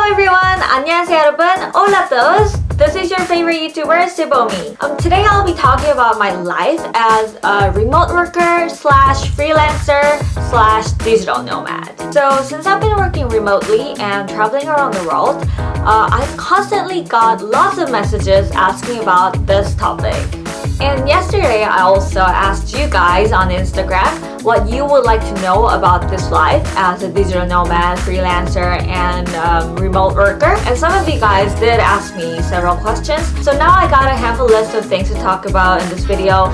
everyone! 안녕하세요 여러분! Hola todos! This is your favorite YouTuber, sebomi. Today I'll be talking about my life as a remote worker slash freelancer slash digital nomad. So since I've been working remotely and traveling around the world, I've constantly got lots of messages asking about this topic. And yesterday I also asked you guys on Instagram what you would like to know about this life as a digital nomad, freelancer, and remote worker. And some of you guys did ask me several questions. So now I got a handful list of things to talk about in this video,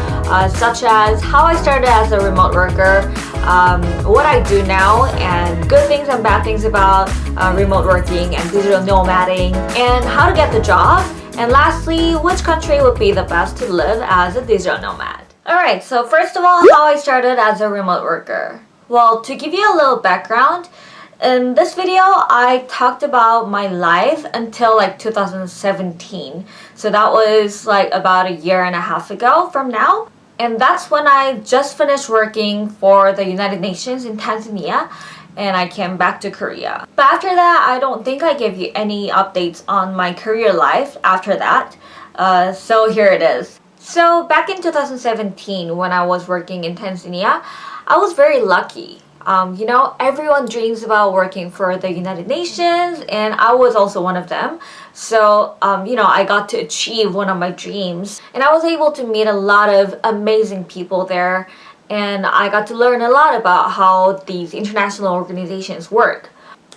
such as how I started as a remote worker, what I do now, and good things and bad things about remote working and digital nomading, and how to get the job. And lastly, which country would be the best to live as a digital nomad? Alright, so first of all, how I started as a remote worker. Well, to give you a little background, in this video, I talked about my life until like 2017. So that was like about a year and a half ago from now. And that's when I just finished working for the United Nations in Tanzania. And I came back to Korea. But after that, I don't think I gave you any updates on my career life after that. So here it is. So back in 2017, when I was working in Tanzania, I was very lucky. You know, everyone dreams about working for the United Nations, and I was also one of them. So, you know, I got to achieve one of my dreams. And I was able to meet a lot of amazing people there. And I got to learn a lot about how these international organizations work.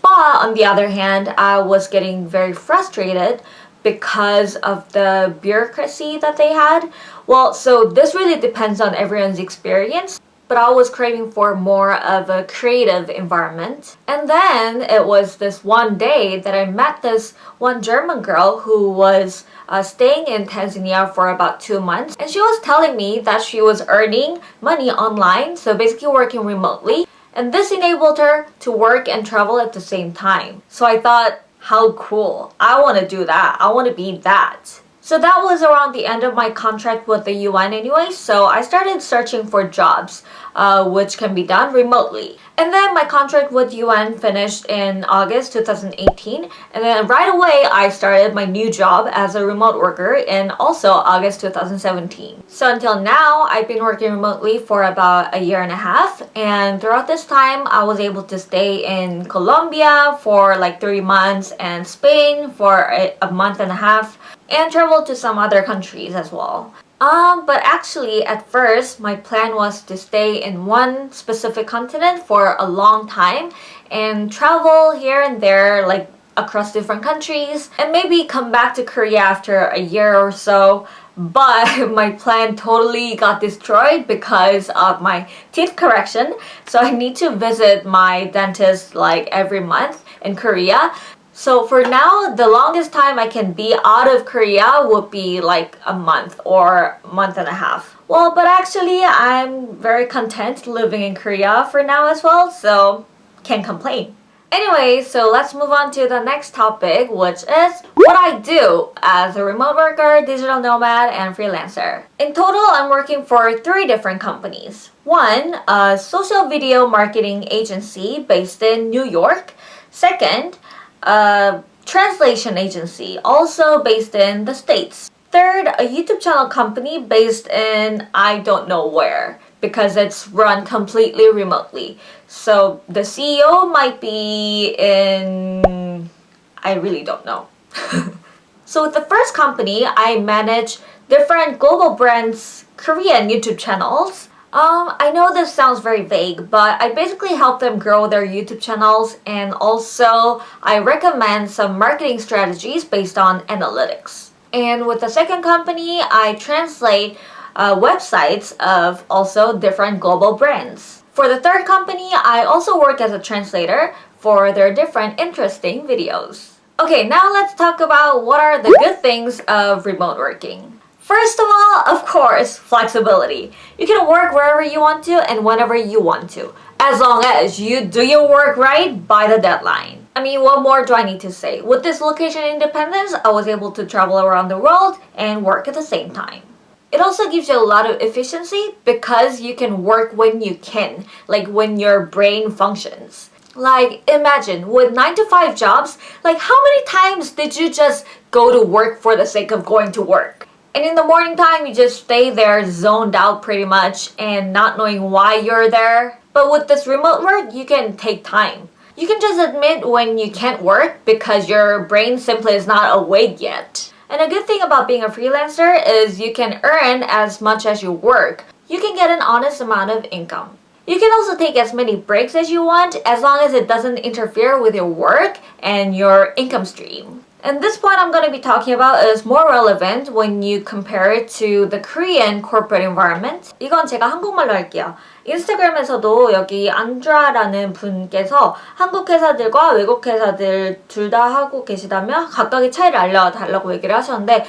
But on the other hand, I was getting very frustrated because of the bureaucracy that they had. Well, so this really depends on everyone's experience, but I was craving for more of a creative environment. And then it was this one day that I met this one German girl who was staying in Tanzania for about 2 months, and she was telling me that she was earning money online, so basically working remotely, and this enabled her to work and travel at the same time. So I thought, how cool. I want to do that. I want to be that. So that was around the end of my contract with the UN anyway, so I started searching for jobs, which can be done remotely. And then my contract with UN finished in August 2018, and then right away I started my new job as a remote worker in also August 2017. So until now, I've been working remotely for about a year and a half, and throughout this time, I was able to stay in Colombia for like 3 months and Spain for a month and a half, and travel to some other countries as well. But actually at first my plan was to stay in one specific continent for a long time and travel here and there like across different countries and maybe come back to Korea after a year or so. But my plan totally got destroyed because of my teeth correction. So I need to visit my dentist like every month in Korea. So for now, the longest time I can be out of Korea would be like a month or a month and a half. Well, but actually I'm very content living in Korea for now as well, so can't complain. Anyway, so let's move on to the next topic, which is what I do as a remote worker, digital nomad, and freelancer. In total, I'm working for 3 different companies. One, a social video marketing agency based in New York. Second, a translation agency, also based in the States. Third, a YouTube channel company based in I don't know where because it's run completely remotely. So the CEO might be in... I really don't know. So with the first company, I manage different global brands' Korean YouTube channels. I know this sounds very vague, but I basically help them grow their YouTube channels, and also I recommend some marketing strategies based on analytics. And with the second company, I translate websites of also different global brands. For the third company, I also work as a translator for their different interesting videos. Okay, now let's talk about what are the good things of remote working. First of all, of course, flexibility. You can work wherever you want to and whenever you want to, as long as you do your work right by the deadline. I mean, what more do I need to say? With this location independence, I was able to travel around the world and work at the same time. It also gives you a lot of efficiency because you can work when you can, like when your brain functions. Like, imagine, with 9 to 5 jobs, like how many times did you just go to work for the sake of going to work? And in the morning time, you just stay there zoned out pretty much and not knowing why you're there. But with this remote work, you can take time. You can just admit when you can't work because your brain simply is not awake yet. And a good thing about being a freelancer is you can earn as much as you work. You can get an honest amount of income. You can also take as many breaks as you want as long as it doesn't interfere with your work and your income stream. And this point I'm going to be talking about is more relevant when you compare it to the Korean corporate environment. 이건 제가 한국말로 할게요. 인스타그램에서도 여기 안드라라는 분께서 한국 회사들과 외국 회사들 둘 다 하고 계시다며 각각의 차이를 알려달라고 얘기를 하셨는데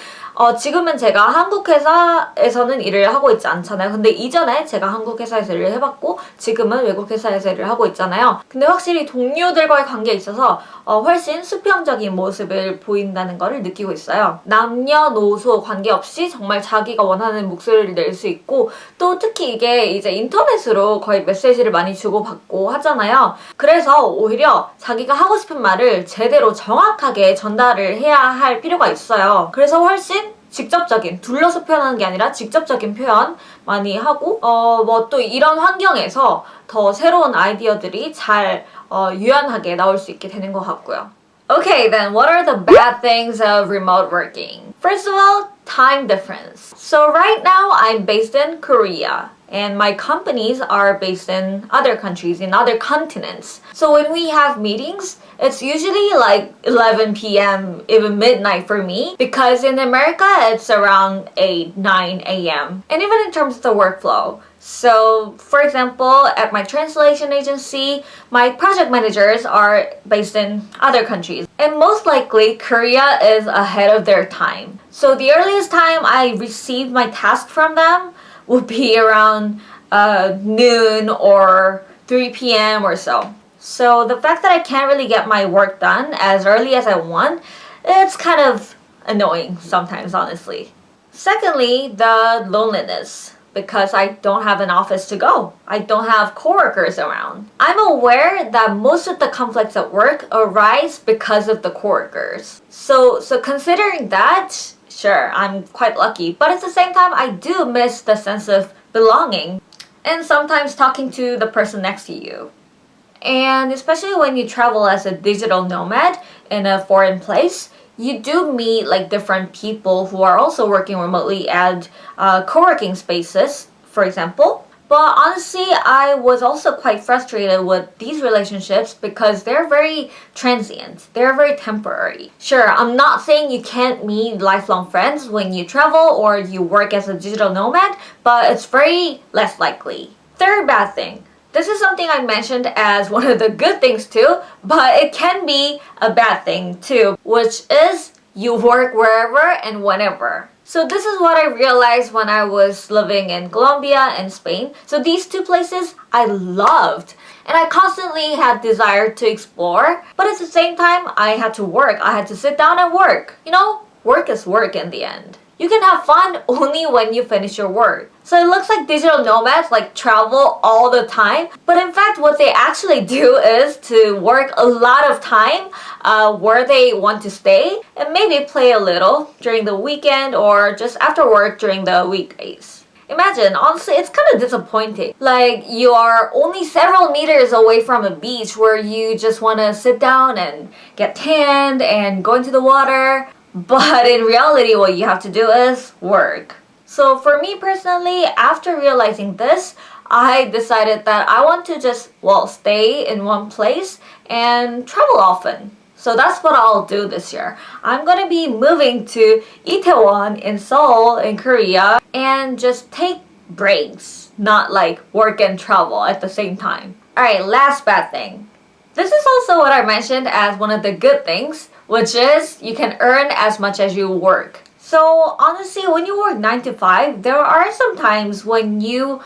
지금은 제가 한국 회사에서는 일을 하고 있지 않잖아요. 근데 이전에 제가 한국 회사에서 일을 해봤고 지금은 외국 회사에서 일을 하고 있잖아요. 근데 확실히 동료들과의 관계에 있어서 훨씬 수평적인 모습을 보인다는 것을 느끼고 있어요. 남녀노소 관계없이 정말 자기가 원하는 목소리를 낼 수 있고 또 특히 이게 이제 인터넷으로 거의 메시지를 많이 주고받고 하잖아요. 그래서 오히려 자기가 하고 싶은 말을 제대로 정확하게 전달을 해야 할 필요가 있어요. 그래서 훨씬 직접적인, 둘러서 표현하는 게 아니라 직접적인 표현 많이 하고 뭐 또 이런 환경에서 더 새로운 아이디어들이 잘 유연하게 나올 수 있게 되는 것 같고요. Okay, then what are the bad things of remote working? First of all, time difference. So right now I'm based in Korea. And my companies are based in other countries, in other continents. So when we have meetings, it's usually like 11 p.m., even midnight for me, because in America, it's around 8, 9 a.m. And even in terms of the workflow. So, for example, at my translation agency, my project managers are based in other countries. And most likely, Korea is ahead of their time. So the earliest time I receive my task from them would be around noon or 3 p.m. or so. So the fact that I can't really get my work done as early as I want, it's kind of annoying sometimes, honestly. Secondly, the loneliness, because I don't have an office to go. I don't have coworkers around. I'm aware that most of the conflicts at work arise because of the coworkers. So considering that, sure, I'm quite lucky, but at the same time, I do miss the sense of belonging and sometimes talking to the person next to you. And especially when you travel as a digital nomad in a foreign place, you do meet like different people who are also working remotely at co-working spaces, for example. But honestly, I was also quite frustrated with these relationships because they're very transient. They're very temporary. Sure, I'm not saying you can't meet lifelong friends when you travel or you work as a digital nomad, but it's very less likely. Third bad thing. This is something I mentioned as one of the good things too, but it can be a bad thing too, which is you work wherever and whenever. So this is what I realized when I was living in Colombia and Spain. So these two places I loved and I constantly had desire to explore, but at the same time I had to work. I had to sit down and work. You know, work is work in the end. You can have fun only when you finish your work. So it looks like digital nomads like travel all the time, but in fact what they actually do is to work a lot of time where they want to stay and maybe play a little during the weekend or just after work during the weekdays. Imagine, honestly, it's kind of disappointing. Like, you are only several meters away from a beach where you just want to sit down and get tanned and go into the water. But in reality, what you have to do is work. So for me personally, after realizing this, I decided that I want to just, stay in one place and travel often. So that's what I'll do this year. I'm gonna be moving to Itaewon in Seoul in Korea and just take breaks, not like work and travel at the same time. Alright, last bad thing. This is also what I mentioned as one of the good things, which is you can earn as much as you work. So honestly, when you work 9 to 5, there are some times when you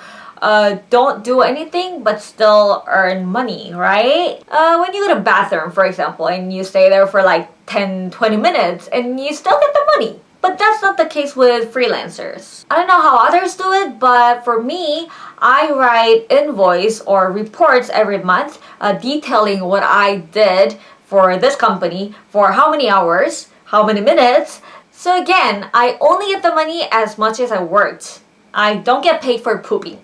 don't do anything but still earn money, right? When you go to the bathroom, for example, and you stay there for like 10, 20 minutes and you still get the money. But that's not the case with freelancers. I don't know how others do it, but for me, I write invoice or reports every month detailing what I did for this company for how many hours, how many minutes. So again, I only get the money as much as I worked. I don't get paid for pooping.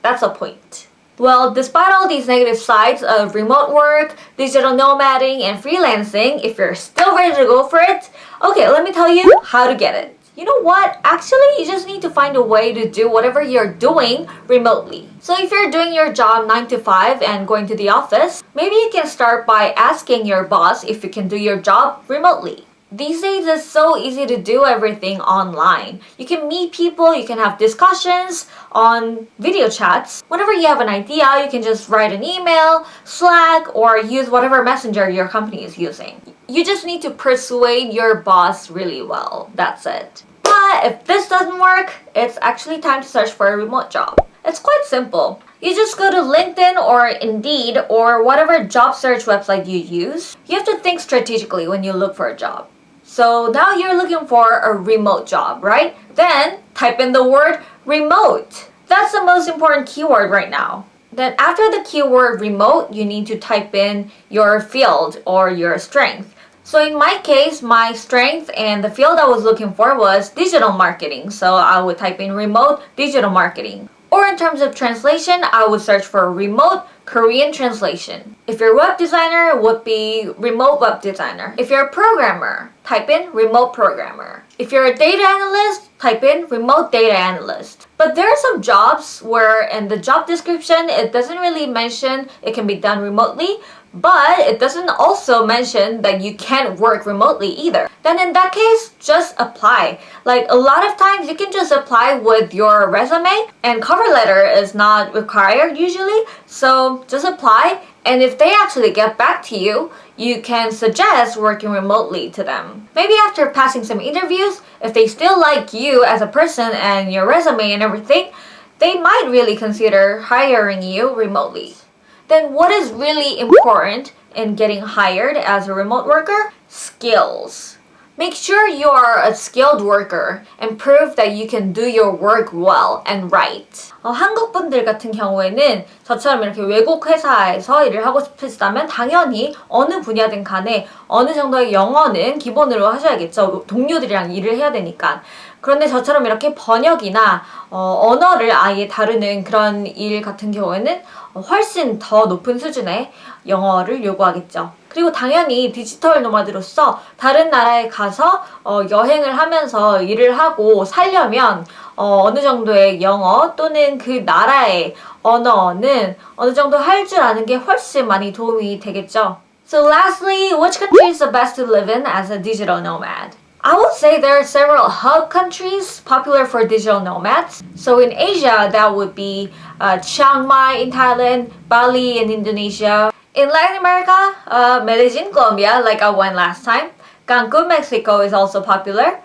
That's the point. Well, despite all these negative sides of remote work, digital nomading, and freelancing, if you're still ready to go for it, okay, let me tell you how to get it. You know what? Actually, you just need to find a way to do whatever you're doing remotely. So if you're doing your job 9 to 5 and going to the office, maybe you can start by asking your boss if you can do your job remotely. These days, it's so easy to do everything online. You can meet people, you can have discussions on video chats. Whenever you have an idea, you can just write an email, Slack, or use whatever messenger your company is using. You just need to persuade your boss really well. That's it. But if this doesn't work, it's actually time to search for a remote job. It's quite simple. You just go to LinkedIn or Indeed or whatever job search website you use. You have to think strategically when you look for a job. So now you're looking for a remote job, right? Then type in the word remote. That's the most important keyword right now. Then after the keyword remote, you need to type in your field or your strength. So in my case, my strength and the field I was looking for was digital marketing. So I would type in remote digital marketing. Or in terms of translation, I would search for remote Korean translation. If you're a web designer, it would be remote web designer. If you're a programmer, type in remote programmer. If you're a data analyst, type in remote data analyst. But there are some jobs where in the job description, it doesn't really mention it can be done remotely, but it doesn't also mention that you can't work remotely either. Then in that case, just apply. Like a lot of times you can just apply with your resume and cover letter is not required usually. So just apply, and if they actually get back to you, you can suggest working remotely to them. Maybe after passing some interviews, if they still like you as a person and your resume and everything, they might really consider hiring you remotely. Then what is really important in getting hired as a remote worker? Skills. Make sure you are a skilled worker and prove that you can do your work well and right. 한국 분들 같은 경우에는 저처럼 이렇게 외국 회사에서 일을 하고 싶으시다면 당연히 어느 분야든 간에 어느 정도의 영어는 기본으로 하셔야겠죠. 동료들이랑 일을 해야 되니까. 그런데 저처럼 이렇게 번역이나 언어를 아예 다루는 그런 일 같은 경우에는 훨씬 더 높은 수준의 영어를 요구하겠죠. 그리고 당연히 디지털 노마드로서 다른 나라에 가서 여행을 하면서 일을 하고 살려면 어느 정도의 영어 또는 그 나라의 언어는 어느 정도 할 줄 아는 게 훨씬 많이 도움이 되겠죠. So lastly, which country is the best to live in as a digital nomad? I would say there are several hub countries popular for digital nomads. So in Asia, that would be Chiang Mai in Thailand, Bali in Indonesia. In Latin America, Medellin, Colombia, like I went last time. Cancun, Mexico is also popular.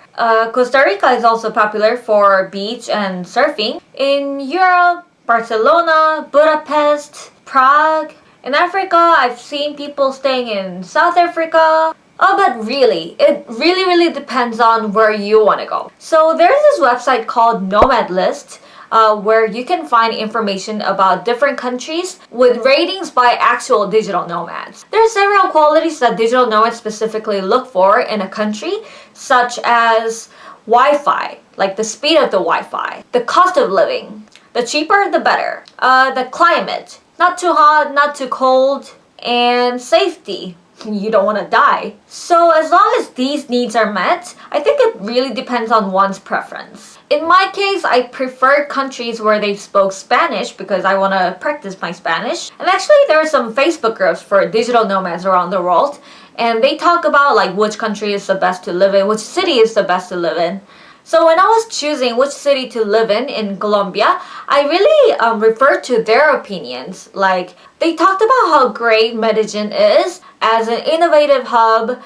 Costa Rica is also popular for beach and surfing. In Europe, Barcelona, Budapest, Prague. In Africa, I've seen people staying in South Africa. But really, it really depends on where you want to go. So there's this website called Nomad List, where you can find information about different countries with ratings by actual digital nomads. There are several qualities that digital nomads specifically look for in a country, such as Wi-Fi, like the speed of the Wi-Fi, the cost of living, the cheaper the better, the climate, not too hot, not too cold, and safety. You don't want to die. So as long as these needs are met, I think it really depends on one's preference. In my case, I prefer countries where they spoke Spanish because I want to practice my Spanish. And actually, there are some Facebook groups for digital nomads around the world, and they talk about like which country is the best to live in, which city is the best to live in. So when I was choosing which city to live in Colombia, I really referred to their opinions. Like, they talked about how great Medellin is as an innovative hub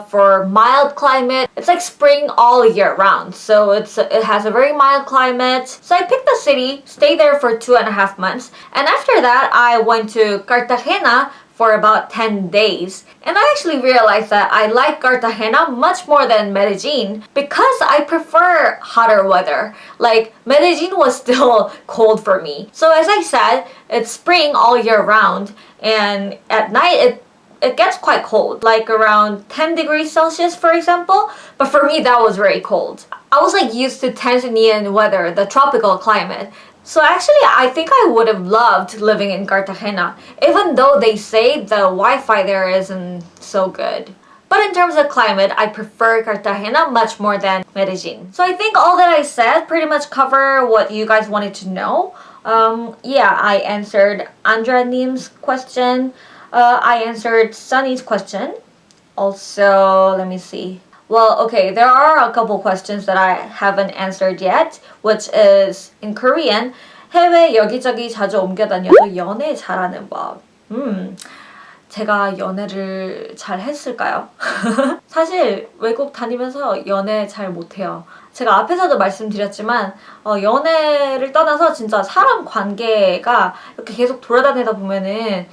for mild climate. It's like spring all year round, so it has a very mild climate. So I picked the city, stayed there for 2.5 months, and after that I went to Cartagena for about 10 days. And I actually realized that I like Cartagena much more than Medellin because I prefer hotter weather. Like, Medellin was still cold for me. So as I said, it's spring all year round, and at night it gets quite cold, like around 10 degrees Celsius, for example. But for me, that was very cold. I was like used to Tanzanian weather, the tropical climate. So actually, I think I would have loved living in Cartagena, even though they say the Wi-Fi there isn't so good. But in terms of climate, I prefer Cartagena much more than Medellin. So I think all that I said pretty much cover what you guys wanted to know. Yeah, I answered Andrea-nim's question. I answered Sunny's question. Also, let me see. Well, okay, there are a couple questions that I haven't answered yet, which is in Korean. 해외 여기저기 자주 옮겨 다녀도 연애 잘하는 법. 제가 연애를 잘 했을까요? 사실 외국 다니면서 연애 잘 못해요. 제가 앞에서도 말씀드렸지만 연애를 떠나서 진짜 사람 관계가 이렇게 계속 돌아다니다 보면은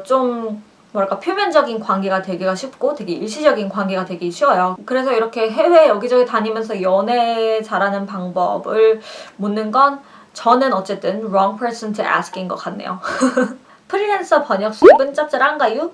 좀 뭐랄까 표면적인 관계가 되기가 쉽고 되게 일시적인 관계가 되기 쉬워요. 그래서 이렇게 해외 여기저기 다니면서 연애 잘하는 방법을 묻는 건 저는 어쨌든 wrong person to ask인 것 같네요. 프리랜서 번역 수입은 짭짤한가요?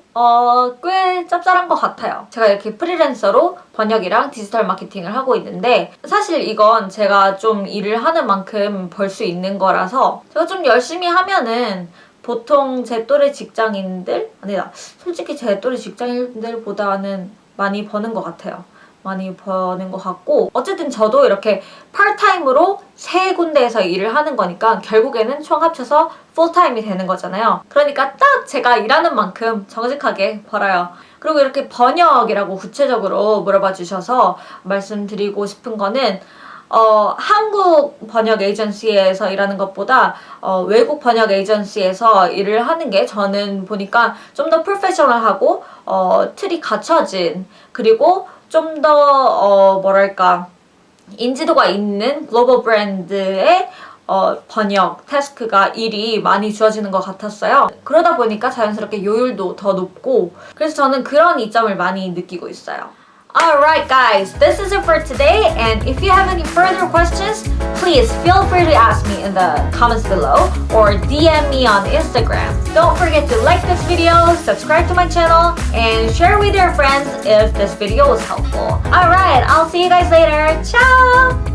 꽤 짭짤한 것 같아요. 제가 이렇게 프리랜서로 번역이랑 디지털 마케팅을 하고 있는데 사실 이건 제가 좀 일을 하는 만큼 벌 수 있는 거라서 제가 좀 열심히 하면은 보통 제 또래 직장인들, 아니다, 솔직히 제 또래 직장인들보다는 많이 버는 것 같아요. 많이 버는 것 같고 어쨌든 저도 이렇게 파트타임으로 3군데에서 일을 하는 거니까 결국에는 총 합쳐서 풀타임이 되는 거잖아요. 그러니까 딱 제가 일하는 만큼 정직하게 벌어요. 그리고 이렇게 번역이라고 구체적으로 물어봐 주셔서 말씀드리고 싶은 거는 한국 번역 에이전시에서 일하는 것보다 외국 번역 에이전시에서 일을 하는 게 저는 보니까 좀 더 프로페셔널하고 틀이 갖춰진 그리고 좀 더 뭐랄까 인지도가 있는 글로벌 브랜드의 번역 태스크가 일이 많이 주어지는 것 같았어요. 그러다 보니까 자연스럽게 요율도 더 높고 그래서 저는 그런 이점을 많이 느끼고 있어요. Alright guys, this is it for today, and if you have any further questions, please feel free to ask me in the comments below or DM me on Instagram. Don't forget to like this video, subscribe to my channel, and share with your friends if this video was helpful. Alright, I'll see you guys later. Ciao!